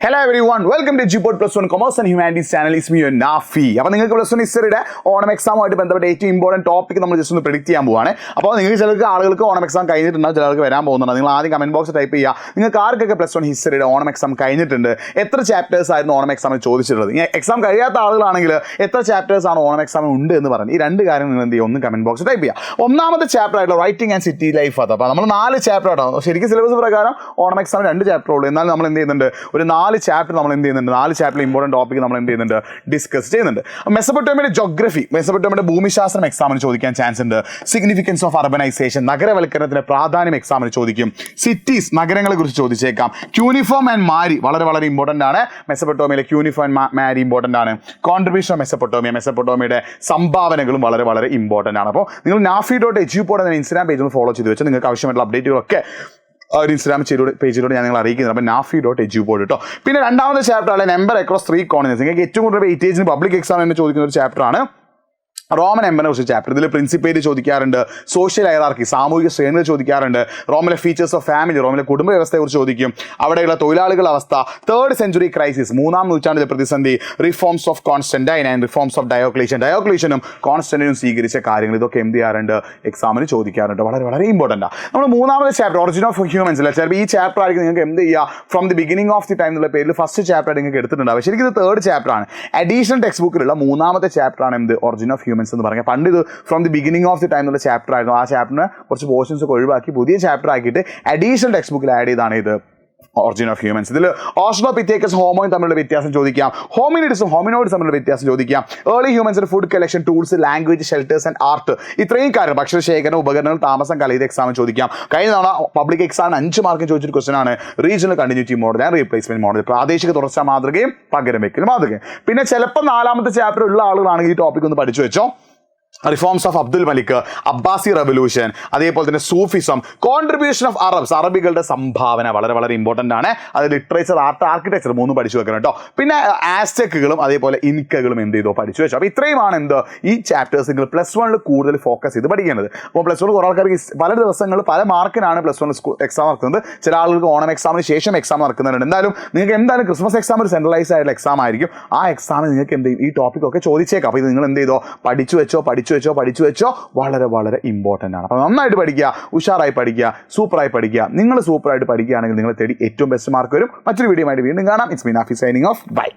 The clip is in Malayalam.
Hello everyone, welcome to GPod Plus One Commerce and Humanities channel. It's me, Nafi. അപ്പോൾ നിങ്ങൾക്ക് പ്ലസ് വൺ ഹിസ്റ്ററിയുടെ ഓണം എക്സാമുമായിട്ട് ബന്ധപ്പെട്ട ഏറ്റവും ഇമ്പോർട്ടൻറ്റ് ടോപ്പിക് നമ്മൾ ജസ്റ്റ് ഒന്ന് പ്രെഡിക്റ്റ് ചെയ്യാൻ പോവാണ്. അപ്പോൾ നിങ്ങൾക്ക് ചിലർക്ക് ആളുകൾക്ക് ഓണം എക്സാം കഴിഞ്ഞിട്ടുണ്ടാവും, ചിലർക്ക് വരാൻ പോകുന്നുണ്ട്. നിങ്ങൾ ആദ്യം കമന്റ് ബോക്സ് ടൈപ്പ് ചെയ്യുക, നിങ്ങൾക്ക് ആർക്കൊക്കെ പ്ലസ് വൺ ഹിസ്റ്ററിയുടെ ഓണം എക്സാം കഴിഞ്ഞിട്ടുണ്ട്, എത്ര ചാപ്റ്റേഴ്സ് ആയിരുന്നു ഓണം എക്സാമിൽ ചോദിച്ചിട്ടുള്ളത്, എക്സാം കഴിയാത്ത ആളുകളാണെങ്കിൽ എത്ര ചാപ്റ്റേഴ്സ് ആണ് ഓണം എക്സാമിൽ ഉണ്ട് എന്ന് പറഞ്ഞു. ഈ രണ്ട് കാര്യം നിങ്ങൾ എന്ത് ചെയ്യുക, ഒന്ന് കമന്റ് ബോക്സ് ടൈപ്പ് ചെയ്യുക. ഒന്നാമത്തെ ചാപ്റ്റർ ആയിട്ടുള്ള റൈറ്റിംഗ് ആൻഡ് സിറ്റി ലൈഫ് അത്. അപ്പോൾ നമ്മൾ 4 ചാപ്റ്റർ ആട്ടോ. ശരിക്കും സിലബസ് പ്രകാരം ഓണം എക്സാമിൽ 2 ചാപ്റ്റർ ഉള്ളൂ. എന്നാലും നമ്മൾ എന്ത് ചെയ്യുന്നുണ്ട്, ഒരു 4 ചാപ്റ്റർ നമ്മൾ എന്ത് ചെയ്യുന്നുണ്ട്, 4 ചാപ്റ്റർ ഇമ്പോർട്ടൻറ്റ് ടോപ്പിക് നമ്മൾ എന്ത് ചെയ്യുന്നുണ്ട്, ഡിസ്കസ് ചെയ്യുന്നുണ്ട്. മെസപ്പൊട്ടേമിയയുടെ ജോഗ്രഫി, മെസപ്പൊട്ടേമിയയുടെ ഭൂമിശാസ്ത്രം എക്സാമിന് ചോദിക്കാൻ ചാൻസ് ഉണ്ട്. സിഗ്നിഫിക്കൻസ് ഓഫ് അർബനൈസേഷൻ, നഗരവൽക്കരണത്തിന്റെ പ്രാധാന്യം എക്സാമിന് ചോദിക്കും. സിറ്റീസ്, നഗരങ്ങളെ കുറിച്ച് ചോദിച്ചേക്കാം. ക്യൂനിഫോം ആൻഡ് മാരി വളരെ വളരെ ഇമ്പോർട്ടൻ്റ് ആണ്. മെസപ്പൊട്ടേമിയയിലെ ക്യൂനിഫോം ആൻഡ് മാരി ഇമ്പോർട്ടൻ്റ് ആണ്. കോൺട്രിബ്യൂഷൻ ഓഫ് മെസപ്പൊട്ടേമിയയുടെ സംഭാവനകളും വളരെ വളരെ ഇമ്പോർട്ടൻ്റ് ആണ്. അപ്പോൾ നിങ്ങൾ nafi.edu എന്ന ഇൻസ്റ്റാഗ്രാം പേജ് ഒന്ന് ഫോളോ ചെയ്ത് വെച്ചാൽ നിങ്ങൾക്ക് ആവശ്യമായിട്ടുള്ള അപ്ഡേറ്റുകളൊക്കെ ഒരു ഇൻസ്റ്റാഗ്രാം പേജിലൂടെ ഞാൻ നിങ്ങൾ അറിയിക്കുന്നത്. അപ്പോൾ nafi.edu കേട്ടോ. പിന്നെ രണ്ടാമത്തെ ചാപ്റ്റർ ആണ് നമ്പർ അക്രോസ് 3 കോർഡിനേറ്റ്സ്. നിങ്ങൾക്ക് ഏറ്റവും കൂടുതൽ വെയിറ്റേജിന് പബ്ലിക് എക്സാം എന്ന് ചോദിക്കുന്ന ഒരു ചാപ്റ്ററാണ് റോമൻ എംപയറിനെ കുറിച്ച് ചാപ്റ്റർ. ഇതിൽ പ്രിൻസിപ്പേറ്റ് ചോദിക്കാറുണ്ട്, സോഷ്യൽ ഹൈറാർക്കി സാമൂഹിക ശ്രേണികൾ ചോദിക്കാറുണ്ട്, റോമിലെ ഫീച്ചേഴ്സ് ഓഫ് ഫാമിലി, റോമിലെ കുടുംബ വ്യവസ്ഥയെക്കുറിച്ച് ചോദിക്കും, അവിടെയുള്ള തൊഴിലാളികളുടെ അവസ്ഥ, 3rd സെഞ്ചുറി ക്രൈസിസ് 3-ാം നൂറ്റാണ്ടിലെ പ്രതിസന്ധി, reforms of Constantine and reforms of ഡയോക്ലീഷ്യനും കോൺസ്റ്റന്റൈനും സ്വീകരിച്ച കാര്യങ്ങൾ, ഇതൊക്കെ എന്ത് ചെയ്യാറുണ്ട്, എക്സാമിന് ചോദിക്കാറുണ്ട്. വളരെ വളരെ ഇമ്പോർട്ടൻ്റ് ആണ്. നമ്മൾ 3-ാമത്തെ ചാപ്റ്റർ ഒറിജിൻ ഓഫ് ഹ്യൂമൻസ് അല്ല, ചിലപ്പോൾ ഈ ചാപ്റ്റർ ആയിരിക്കും നിങ്ങൾക്ക് എന്ത് ചെയ്യുക, from the beginning of the time എന്നുള്ള പേരിൽ ഫസ്റ്റ് ചാപ്റ്റർ നിങ്ങൾക്ക് എടുത്തിട്ടുണ്ടാവും. ശരിക്കും ഇത് 3rd ചാപ്റ്റർ ആണ്. അഡീഷണൽ ടെക്സ്റ്റ് ബുക്കിലുള്ള 3-ാമത്തെ ചാപ്റ്റർ ആണ് എന്ത്, ഒറിജിൻ ഓഫ് ഹ്യൂമൻസ് എന്ന് പറഞ്ഞാൽ. പണ്ട് ഇത് from the beginning of the time എന്നുള്ള ചാപ്റ്റർ ആയിരുന്നു. ആ ചാപ്റ്ററിന് കുറച്ച് പോർഷൻസ് ഒക്കെ ഒഴിവാക്കി പുതിയ ചാപ്റ്റർ ആക്കിയിട്ട് അഡീഷണൽ ടെക്സ്റ്റ് ബുക്കിൽ ആഡ് ചെയ്താണ് ഇത് ഒറിജിൻ ഓഫ് ഹ്യൂമൻസ്. ഇതിൽ ഓസ്ട്രോപിത്തേക്കസ് ഹോമോയും തമ്മിലുള്ള വ്യത്യാസം ചോദിക്കാം, ഹോമിനിഡ്സും ഹോമിനോയിഡ്സ് തമ്മിലുള്ള വ്യത്യാസം ചോദിക്കാം, ഏർലി ഹ്യൂമൻസിന്റെ food collection, tools, language, shelters and art, ഇത്രയും കാര്യം, ഭക്ഷ്യശേഖരണം, ഉപകരണങ്ങൾ, താമസം, കല, ഇത് എക്സാമിന് ചോദിക്കാം. കഴിഞ്ഞ തവണ പബ്ലിക് എക്സാമിന് 5 മാർക്കിന് ചോദിച്ചൊരു ക്വസ്റ്റൻ ആണ് regional continuity model and replacement model, പ്രാദേശിക തുടർച്ചാ മാതൃകയും പകരം വെക്കൽ മാതൃകയും. പിന്നെ ചിലപ്പോൾ 4-ാമത്തെ ചാപ്റ്റർ ഉള്ള ആളുകളാണെങ്കിൽ ഈ ടോപ്പിക് ഒന്ന് പഠിച്ചു വെച്ചോ. Reforms of Abdul Malik, Abbasi revolution, അതേപോലെ തന്നെ സൂഫിസം, കോൺട്രിബ്യൂഷൻ ഓഫ് അറബ്സ്, അറബികളുടെ സംഭാവന വളരെ വളരെ ഇമ്പോർട്ടൻ്റ് ആണ്. അത് ലിറ്ററേച്ചർ, ആർട്ട്, ആർക്കിടെക്ചർ 3 പഠിച്ചു വെക്കണം കേട്ടോ. പിന്നെ ആസ്ടെക്കുകളും അതേപോലെ ഇൻകകളും എന്ത് ചെയ്തോ പഠിച്ചു വെച്ചോ. അപ്പോൾ ഇത്രയുമാണ് എന്ത് ഈ ചാപ്റ്റേഴ്സ് നിങ്ങൾ പ്ലസ് 1 കൂടുതൽ ഫോക്കസ് ചെയ്ത് പഠിക്കേണ്ടത്. അപ്പോൾ പ്ലസ് 1 കുറേ ആൾക്കാർക്ക് പല ദിവസങ്ങൾ പല മാർക്കിനാണ് പ്ലസ് 1 എക്സാം നടക്കുന്നത്. ചില ആളുകൾക്ക് ഓണം എക്സാമിന് ശേഷം എക്സാം നടക്കുന്നുണ്ട്. നിങ്ങൾക്ക് എന്തായാലും ക്രിസ്മസ് എക്സാം ഒരു സെൻട്രലൈസ് ആയിട്ടുള്ള എക്സാം ആയിരിക്കും. ആ എക്സാമിൽ നിങ്ങൾക്ക് എന്ത് ചെയ്യും, ഈ ടോപ്പിക്കൊക്കെ ചോദിച്ചേക്കാം. അപ്പോൾ ഇത് നിങ്ങൾ എന്ത് ചെയ്തോ, പഠിച്ചു വെച്ചോ. വളരെ വളരെ ഇമ്പോർട്ടൻ്റ് ആണ്. അപ്പോൾ നന്നായിട്ട് പഠിക്കുക, ഉഷാറായി പഠിക്കുക, സൂപ്പറായി പഠിക്കുക. നിങ്ങൾ സൂപ്പറായിട്ട് പഠിക്കുകയാണെങ്കിൽ നിങ്ങളെ തേടി ഏറ്റവും ബെസ്റ്റ് മാർക്ക് വരും. മറ്റൊരു വീഡിയോ ആയിട്ട് വീണ്ടും കാണാം. It's me Nafi signing off. By.